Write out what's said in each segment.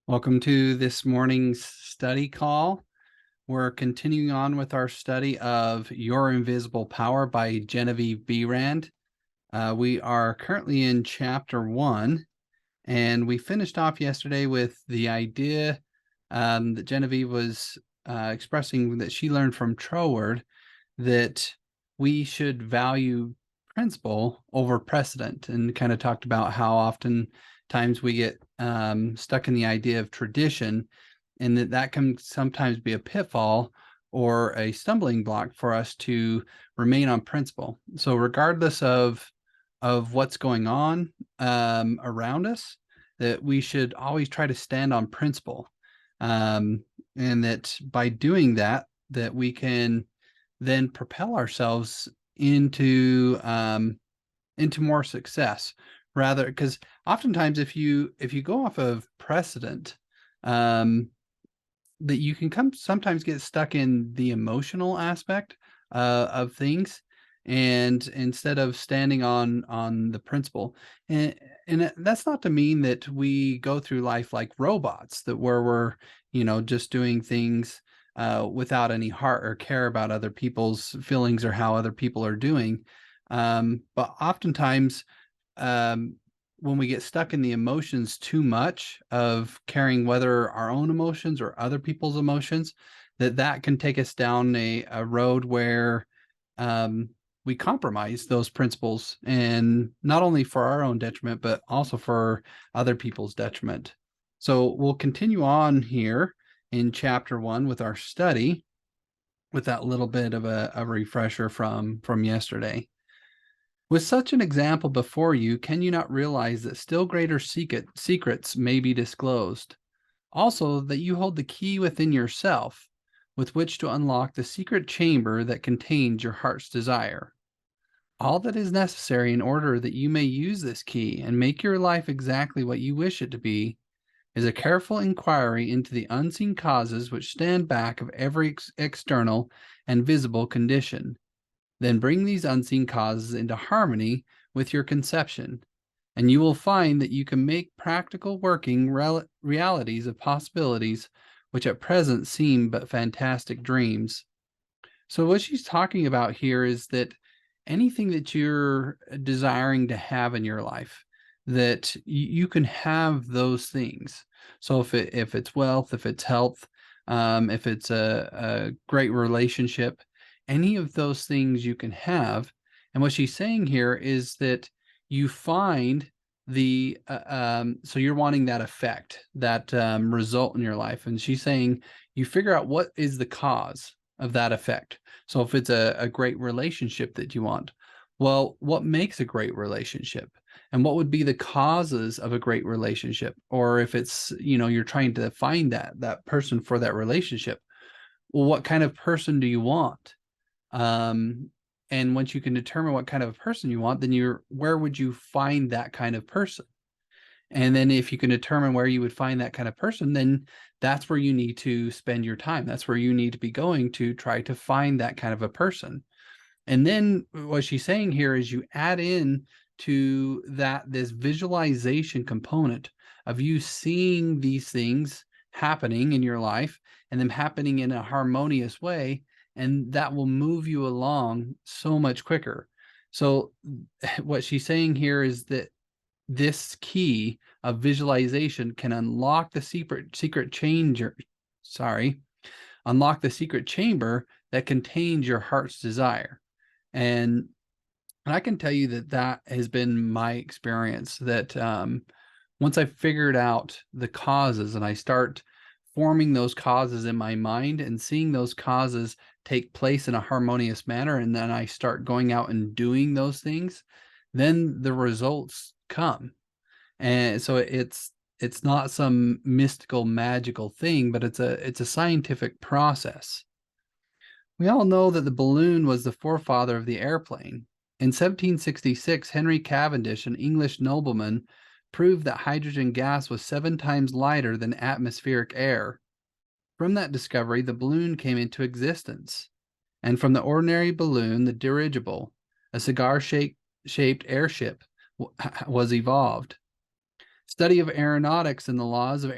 Welcome to this morning's study call. We're continuing on with our study of Your Invisible Power by Genevieve Behrend. We are currently in chapter 1, and we finished off yesterday with the idea that Genevieve was expressing that she learned from Troward that we should value principle over precedent, and kind of talked about how often times we get stuck in the idea of tradition, and that can sometimes be a pitfall or a stumbling block for us to remain on principle. So regardless of what's going on around us, that we should always try to stand on principle, and that by doing that, that we can then propel ourselves into more success, rather, because oftentimes if you go off of precedent, um that you can sometimes get stuck in the emotional aspect of things, and instead of standing on the principle. And that's not to mean that we go through life like robots, that where we're just doing things without any heart or care about other people's feelings or how other people are doing. But oftentimes, um, when we get stuck in the emotions too much of caring whether our own emotions or other people's emotions, that can take us down a road where we compromise those principles, and not only for our own detriment, but also for other people's detriment. So we'll continue on here in chapter 1 with our study, with that little bit of a refresher from yesterday. With such an example before you, can you not realize that still greater secrets may be disclosed? Also, that you hold the key within yourself with which to unlock the secret chamber that contains your heart's desire. All that is necessary in order that you may use this key and make your life exactly what you wish it to be is a careful inquiry into the unseen causes which stand back of every external and visible condition. Then bring these unseen causes into harmony with your conception, and you will find that you can make practical working realities of possibilities which at present seem but fantastic dreams. So what she's talking about here is that anything that you're desiring to have in your life, that you can have those things. So if it's wealth, if it's health, if it's a great relationship, any of those things you can have. And what she's saying here is that you find so you're wanting that effect, that result in your life. And she's saying you figure out what is the cause of that effect. So if it's a great relationship that you want, well, what makes a great relationship? And what would be the causes of a great relationship? Or if it's, you're trying to find that person for that relationship, well, what kind of person do you want? Um, and once you can determine what kind of a person you want, then where would you find that kind of person? And then if you can determine where you would find that kind of person, then that's where you need to spend your time. That's where you need to be going to try to find that kind of a person. And then what she's saying here is you add in to this visualization component of you seeing these things happening in your life and them happening in a harmonious way, and that will move you along so much quicker. So what she's saying here is that this key of visualization can unlock the unlock the secret chamber that contains your heart's desire. And I can tell you that has been my experience, that once I figured out the causes and I start forming those causes in my mind and seeing those causes take place in a harmonious manner, and then I start going out and doing those things, then the results come. And so it's not some mystical magical thing, but it's a scientific process. We all know that the balloon was the forefather of the airplane. In 1766, Henry Cavendish, an English nobleman, proved that hydrogen gas was 7 times lighter than atmospheric air. From that discovery, the balloon came into existence. And from the ordinary balloon, the dirigible, a cigar-shaped airship, was evolved. Study of aeronautics and the laws of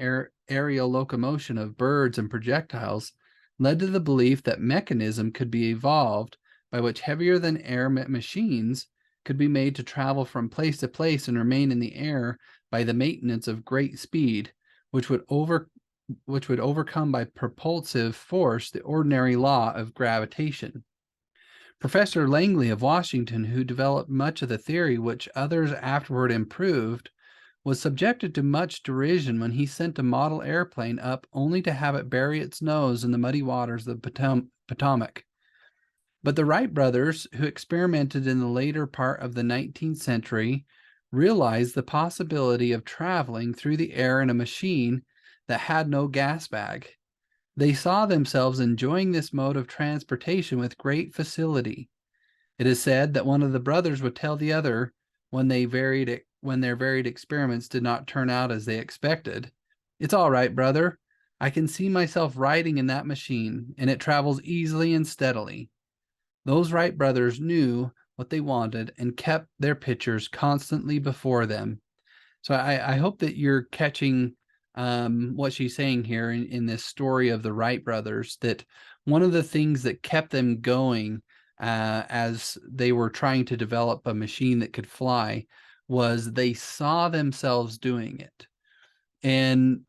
aerial locomotion of birds and projectiles led to the belief that mechanism could be evolved by which heavier than air machines could be made to travel from place to place and remain in the air by the maintenance of great speed, which would overcome by propulsive force the ordinary law of gravitation. Professor Langley of Washington, who developed much of the theory which others afterward improved, was subjected to much derision when he sent a model airplane up only to have it bury its nose in the muddy waters of the Potomac. But the Wright brothers, who experimented in the later part of the 19th century, realized the possibility of traveling through the air in a machine that had no gas bag. They saw themselves enjoying this mode of transportation with great facility. It is said that one of the brothers would tell the other when their varied experiments did not turn out as they expected, "It's all right, brother. I can see myself riding in that machine, and it travels easily and steadily." Those Wright brothers knew what they wanted and kept their pictures constantly before them. So I hope that you're catching what she's saying here in this story of the Wright brothers, that one of the things that kept them going as they were trying to develop a machine that could fly was they saw themselves doing it. And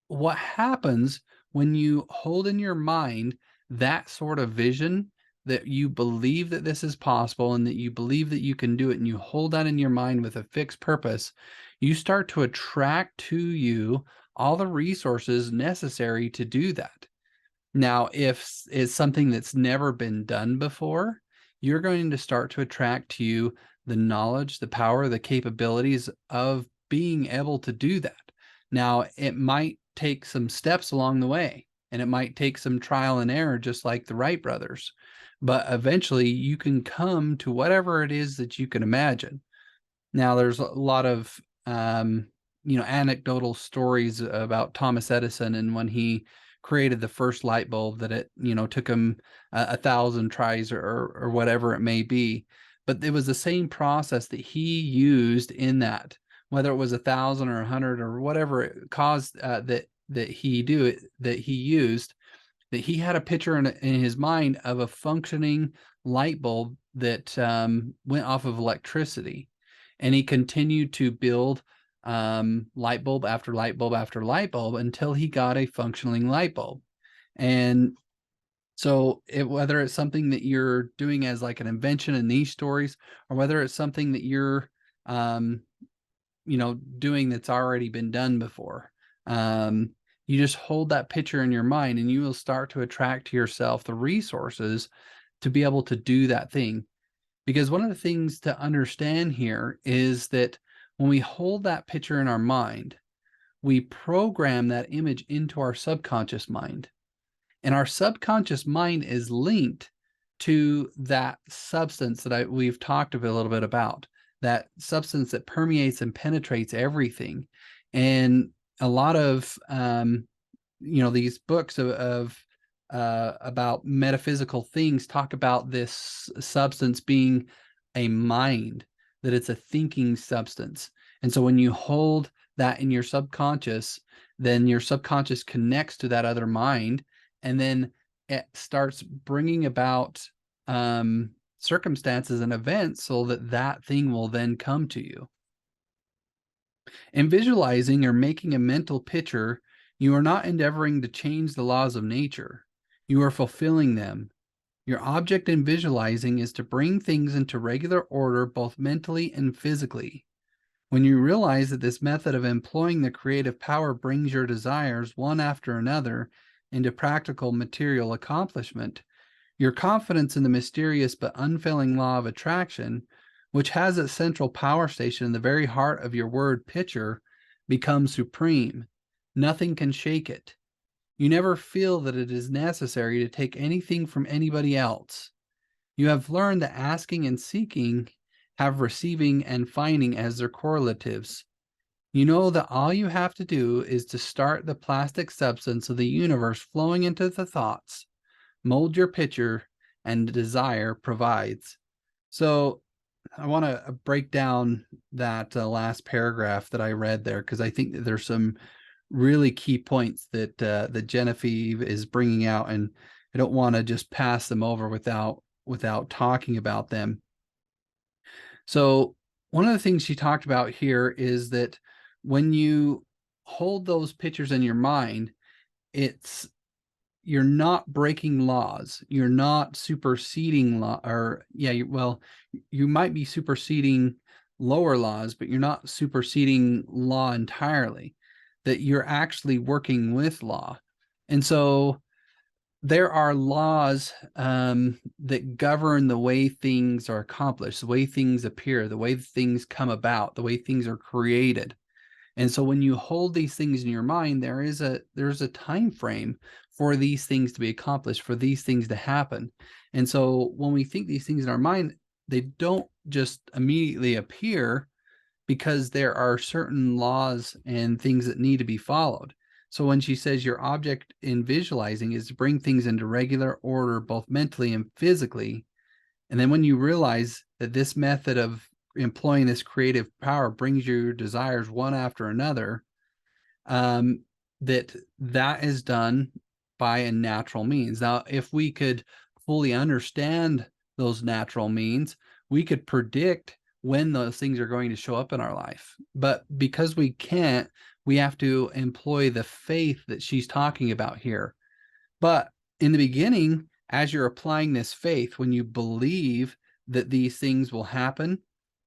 what happens when you hold in your mind that sort of vision, that you believe that this is possible and that you believe that you can do it, and you hold that in your mind with a fixed purpose, you start to attract to you all the resources necessary to do that. Now, if it's something that's never been done before, you're going to start to attract to you the knowledge, the power, the capabilities of being able to do that. Now, it might take some steps along the way, and it might take some trial and error, just like the Wright brothers. But eventually, you can come to whatever it is that you can imagine. Now, there's a lot of anecdotal stories about Thomas Edison, and when he created the first light bulb, that it took him 1,000 tries or whatever it may be. But it was the same process that he used in that, whether it was 1,000 or 100 or whatever it caused that he used, that he had a picture in his mind of a functioning light bulb that went off of electricity. And he continued to build light bulb after light bulb after light bulb until he got a functioning light bulb. And so whether it's something that you're doing as like an invention in these stories, or whether it's something that you're doing that's already been done before, you just hold that picture in your mind, and you will start to attract to yourself the resources to be able to do that thing. Because one of the things to understand here is that when we hold that picture in our mind, we program that image into our subconscious mind. And our subconscious mind is linked to that substance that we've talked a little bit about, that substance that permeates and penetrates everything. And a lot of these books of about metaphysical things talk about this substance being a mind, that it's a thinking substance. And so when you hold that in your subconscious, then your subconscious connects to that other mind, and then it starts bringing about circumstances and events so that that thing will then come to you. In visualizing or making a mental picture, you are not endeavoring to change the laws of nature. You are fulfilling them. Your object in visualizing is to bring things into regular order, both mentally and physically. When you realize that this method of employing the creative power brings your desires, one after another, into practical material accomplishment, your confidence in the mysterious but unfailing law of attraction, which has its central power station in the very heart of your word picture, becomes supreme. Nothing can shake it. You never feel that it is necessary to take anything from anybody else. You have learned that asking and seeking have receiving and finding as their correlatives. You know that all you have to do is to start the plastic substance of the universe flowing into the thoughts, mold your picture, and desire provides. So I want to break down that last paragraph that I read there, because I think that there's some really key points that Genevieve is bringing out, and I don't want to just pass them over without talking about them. So one of the things she talked about here is that when you hold those pictures in your mind, it's you're not breaking laws. You're not superseding law, or well, you might be superseding lower laws, but you're not superseding law entirely. That you're actually working with law. And so there are laws that govern the way things are accomplished, the way things appear, the way things come about, the way things are created. And so when you hold these things in your mind, there's a time frame for these things to be accomplished, for these things to happen. And so when we think these things in our mind, they don't just immediately appear, because there are certain laws and things that need to be followed. So when she says your object in visualizing is to bring things into regular order, both mentally and physically, and then when you realize that this method of employing this creative power brings your desires one after another, um, that is done by a natural means. Now, if we could fully understand those natural means, we could predict when those things are going to show up in our life. But because we can't, we have to employ the faith that she's talking about here. But in the beginning, as you're applying this faith, when you believe that these things will happen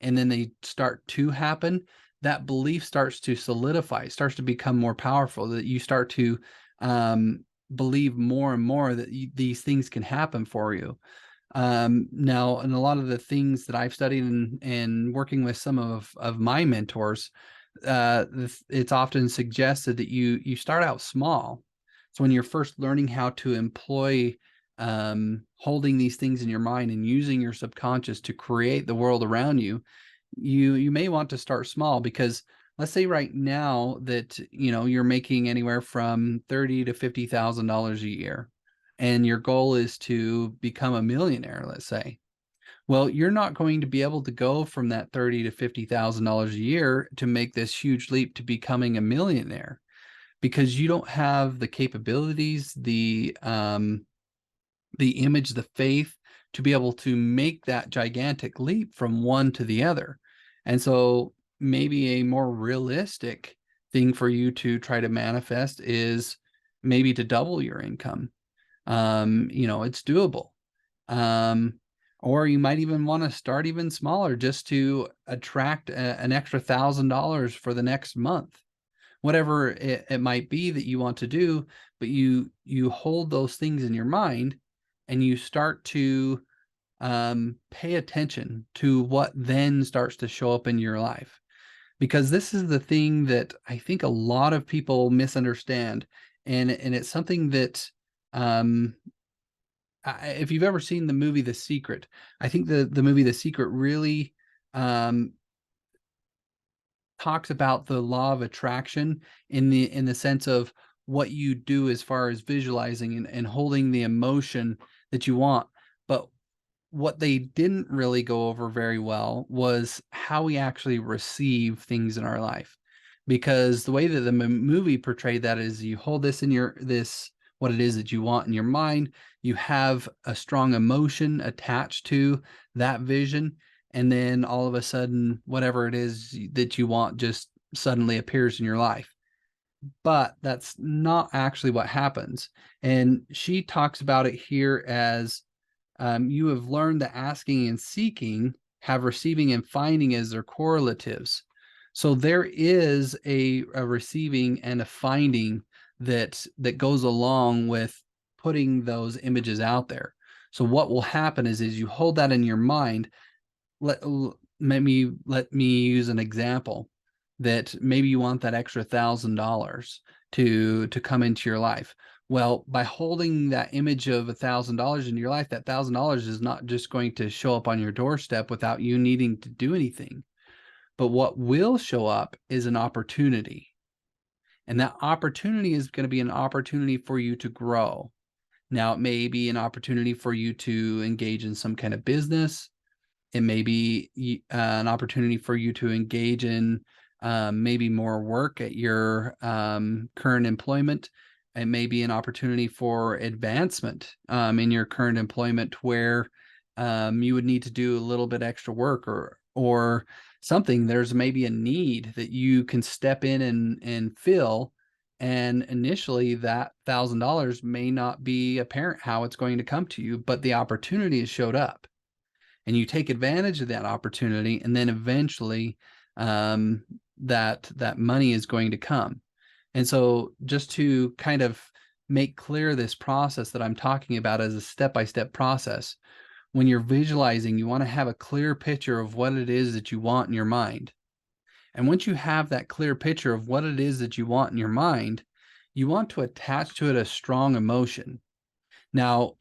and then they start to happen, that belief starts to solidify, starts to become more powerful, that you start to believe more and more that these things can happen for you. Now, and a lot of the things that I've studied and working with some of my mentors, it's often suggested that you start out small. So when you're first learning how to employ holding these things in your mind and using your subconscious to create the world around you, you may want to start small, because let's say right now that you're making anywhere from $30,000 to $50,000 a year, and your goal is to become a millionaire, let's say. Well, you're not going to be able to go from that $30,000 to $50,000 a year to make this huge leap to becoming a millionaire, because you don't have the capabilities, the image, the faith to be able to make that gigantic leap from one to the other. And so maybe a more realistic thing for you to try to manifest is maybe to double your income. It's doable. Um, or you might even want to start even smaller, just to attract an extra $1,000 for the next month, whatever it might be that you want to do. But you hold those things in your mind, and you start to pay attention to what then starts to show up in your life. Because this is the thing that I think a lot of people misunderstand, and it's something that um, if you've ever seen the movie The Secret, I think the movie The Secret really um, talks about the law of attraction in the sense of what you do as far as visualizing and holding the emotion that you want. But what they didn't really go over very well was how we actually receive things in our life. Because the way that the movie portrayed that is, you hold this in what it is that you want in your mind, you have a strong emotion attached to that vision, and then all of a sudden, whatever it is that you want just suddenly appears in your life. But that's not actually what happens. And she talks about it here as you have learned that asking and seeking have receiving and finding as their correlatives. So there is a receiving and a finding that goes along with putting those images out there. So what will happen is you hold that in your mind. Let me use an example, that maybe you want that extra $1,000 to come into your life. Well, by holding that image of $1,000 in your life, that $1,000 is not just going to show up on your doorstep without you needing to do anything. But what will show up is an opportunity. And that opportunity is going to be an opportunity for you to grow. Now, it may be an opportunity for you to engage in some kind of business. It may be an opportunity for you to engage in maybe more work at your current employment. It may be an opportunity for advancement in your current employment where you would need to do a little bit extra work or something. There's maybe a need that you can step in and fill. And initially that $1,000 may not be apparent how it's going to come to you, but the opportunity has showed up and you take advantage of that opportunity. And then eventually um, that money is going to come. And so just to kind of make clear this process that I'm talking about as a step-by-step process, when you're visualizing, you want to have a clear picture of what it is that you want in your mind. And once you have that clear picture of what it is that you want in your mind, you want to attach to it a strong emotion. Now,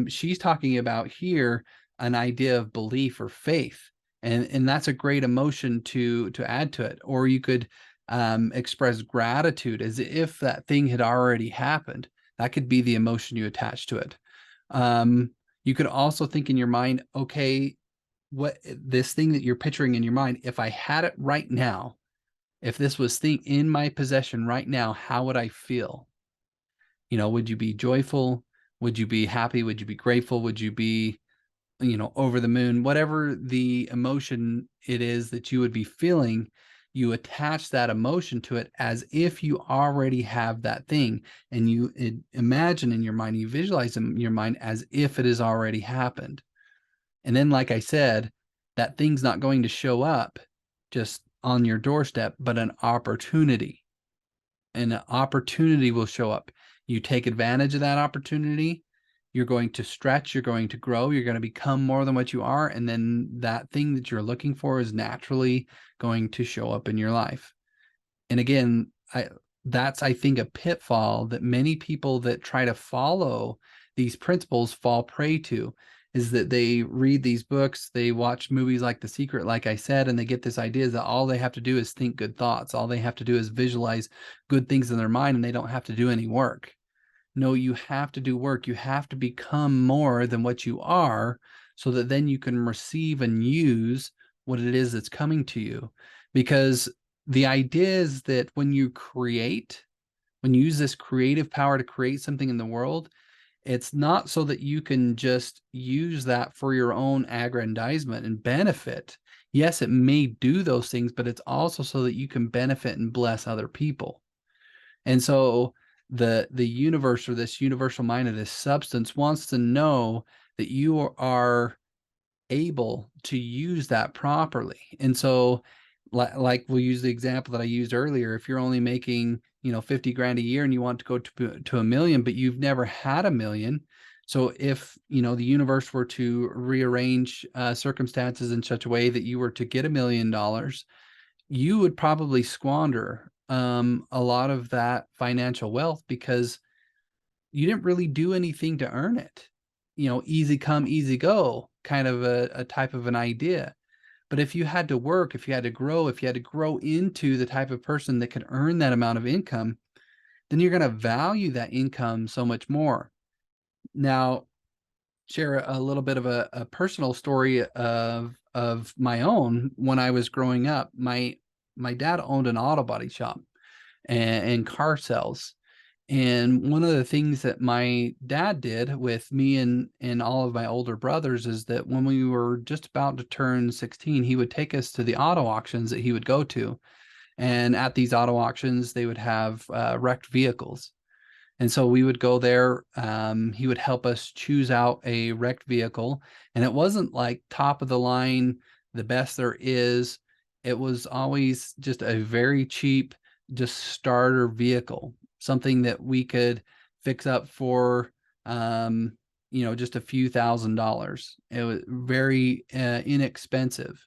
she's talking about here an idea of belief or faith, and that's a great emotion to add to it. Or you could express gratitude as if that thing had already happened. That could be the emotion you attach to it. You could also think in your mind, okay, what this thing that you're picturing in your mind, if I had it right now, if this was thing in my possession right now, how would I feel? Would you be joyful? Would you be happy? Would you be grateful? Would you be, over the moon? Whatever the emotion it is that you would be feeling, you attach that emotion to it as if you already have that thing. And you imagine in your mind, you visualize in your mind as if it has already happened. And then, like I said, that thing's not going to show up just on your doorstep, but an opportunity. And an opportunity will show up. You take advantage of that opportunity. You're going to stretch, you're going to grow, you're going to become more than what you are. And then that thing that you're looking for is naturally going to show up in your life. And again, that's, I think, a pitfall that many people that try to follow these principles fall prey to, is that they read these books, they watch movies like The Secret, like I said, and they get this idea that all they have to do is think good thoughts. All they have to do is visualize good things in their mind, and they don't have to do any work. No, you have to do work. You have to become more than what you are so that then you can receive and use what it is that's coming to you. Because the idea is that when you use this creative power to create something in the world, it's not so that you can just use that for your own aggrandizement and benefit. Yes, it may do those things, but it's also so that you can benefit and bless other people. And so the universe, or this universal mind of this substance, wants to know that you are able to use that properly. And so like we'll use the example that I used earlier. If you're only making 50 grand a year and you want to go to a million, but you've never had a million, so if the universe were to rearrange circumstances in such a way that you were to get $1 million, you would probably squander a lot of that financial wealth because you didn't really do anything to earn it. Easy come, easy go, kind of a type of an idea. But if you had to work, if you had to grow, if you had to grow into the type of person that could earn that amount of income, then you're going to value that income so much more. Now, share a little bit of a personal story of my own. When I was growing up, my dad owned an auto body shop and car sales. And one of the things that my dad did with me and all of my older brothers is that when we were just about to turn 16, he would take us to the auto auctions that he would go to. And at these auto auctions, they would have wrecked vehicles. And so we would go there. He would help us choose out a wrecked vehicle. And it wasn't like top of the line, the best there is. It was always just a very cheap, just starter vehicle, something that we could fix up for, just a few $1,000s. It was very inexpensive.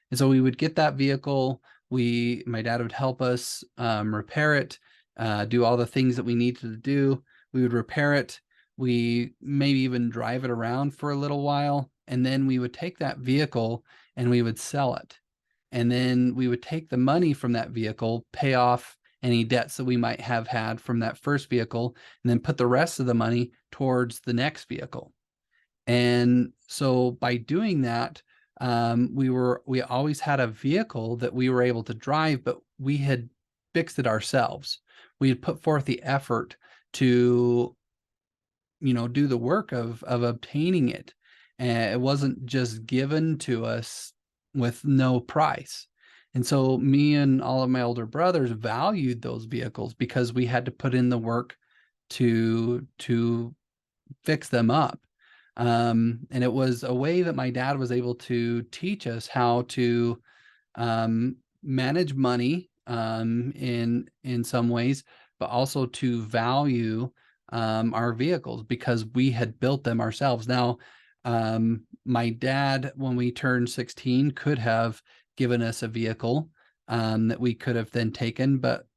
And so we would get that vehicle. My dad would help us repair it, do all the things that we needed to do. We would repair it. We maybe even drive it around for a little while. And then we would take that vehicle and we would sell it. And then we would take the money from that vehicle, pay off any debts that we might have had from that first vehicle, and then put the rest of the money towards the next vehicle. And so by doing that, We always had a vehicle that we were able to drive, but we had fixed it ourselves. We had put forth the effort to, do the work of obtaining it. And it wasn't just given to us with no price. And so me and all of my older brothers valued those vehicles because we had to put in the work to fix them up. And it was a way that my dad was able to teach us how to manage money in some ways, but also to value our vehicles because we had built them ourselves. Now, my dad, when we turned 16, could have given us a vehicle that we could have then taken, but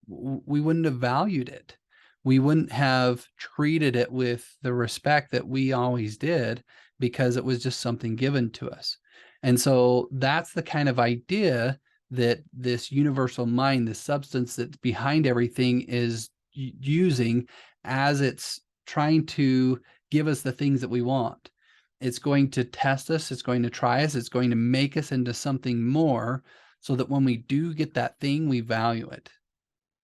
we wouldn't have valued it. We wouldn't have treated it with the respect that we always did because it was just something given to us. And so that's the kind of idea that this universal mind, the substance that's behind everything, is using as it's trying to give us the things that we want. It's going to test us, it's going to try us, it's going to make us into something more so that when we do get that thing, we value it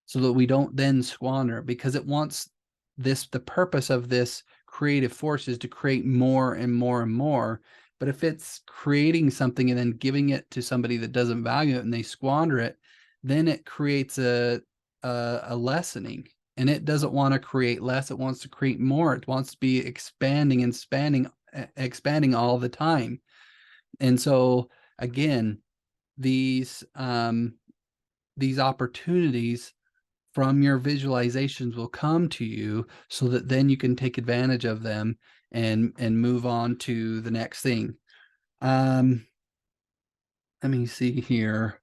so that we don't then squander it, because it wants the purpose of this creative force is to create more and more and more. But if it's creating something and then giving it to somebody that doesn't value it and they squander it, then it creates a lessening, and it doesn't want to create less. It wants to create more. It wants to be expanding and expanding all the time. And so again, these opportunities from your visualizations will come to you so that then you can take advantage of them and move on to the next thing. Let me see here.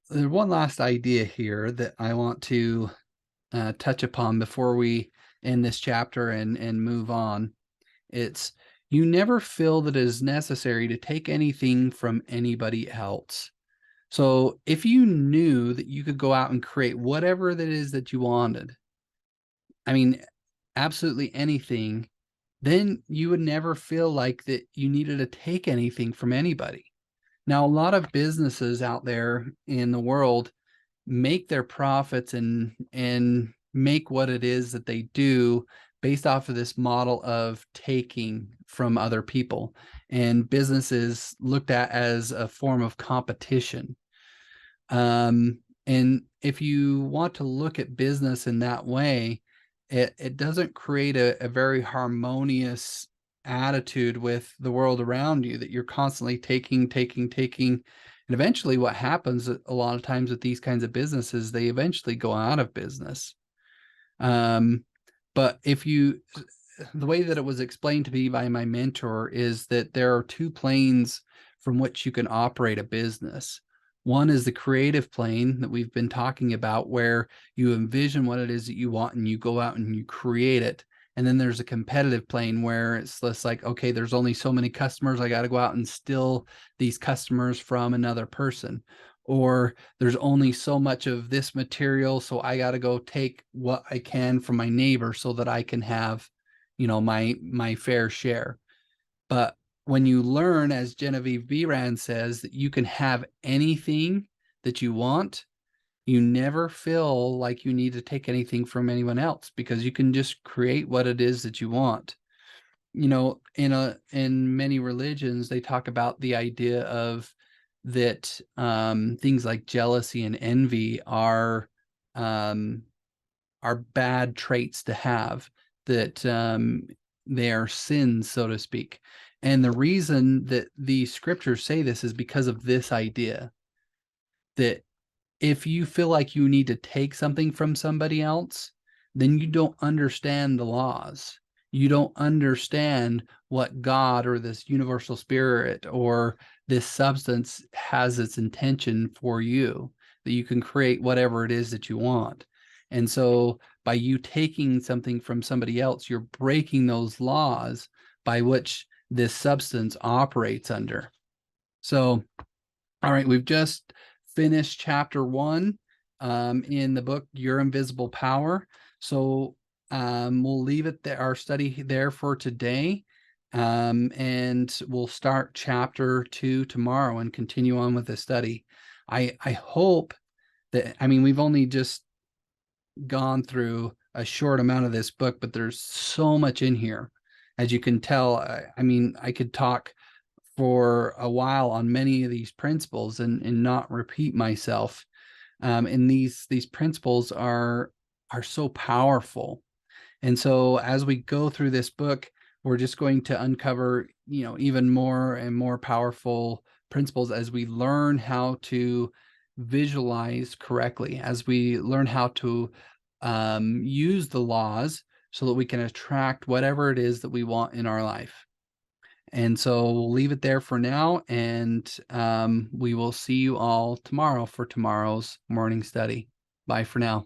There's one last idea here that I want to touch upon before we end this chapter and move on. It's, you never feel that it is necessary to take anything from anybody else. So if you knew that you could go out and create whatever that is that you wanted, I mean, absolutely anything, then you would never feel like that you needed to take anything from anybody. Now, a lot of businesses out there in the world make their profits and make what it is that they do based off of this model of taking from other people, and businesses looked at as a form of competition. And if you want to look at business in that way, it doesn't create a very harmonious attitude with the world around you, that you're constantly taking. And eventually what happens a lot of times with these kinds of businesses, they eventually go out of business. But the way that it was explained to me by my mentor is that there are two planes from which you can operate a business. One is the creative plane that we've been talking about, where you envision what it is that you want and you go out and you create it. And then there's a competitive plane where it's just like, okay, there's only so many customers. I got to go out and steal these customers from another person. Or there's only so much of this material, so I got to go take what I can from my neighbor so that I can have, my fair share. But when you learn, as Genevieve Behrend says, that you can have anything that you want, you never feel like you need to take anything from anyone else, because you can just create what it is that you want. In many religions, they talk about the idea of that things like jealousy and envy um, are bad traits to have, that they are sins, so to speak. And the reason that the scriptures say this is because of this idea that if you feel like you need to take something from somebody else, then you don't understand the laws. You don't understand what God or this universal spirit or this substance has its intention for you, that you can create whatever it is that you want. And so by you taking something from somebody else, you're breaking those laws by which this substance operates under. So, all right, we've just finished chapter 1 in the book Your Invisible Power. So we'll leave it there, our study there for today. And we'll start chapter 2 tomorrow and continue on with the study. I hope that, I mean, we've only just gone through a short amount of this book, but there's so much in here. As you can tell, I mean, I could talk for a while on many of these principles and not repeat myself. And these principles are so powerful. And so as we go through this book, we're just going to uncover, even more and more powerful principles as we learn how to visualize correctly, as we learn how to use the laws so that we can attract whatever it is that we want in our life. And so we'll leave it there for now, and we will see you all tomorrow for tomorrow's morning study. Bye for now.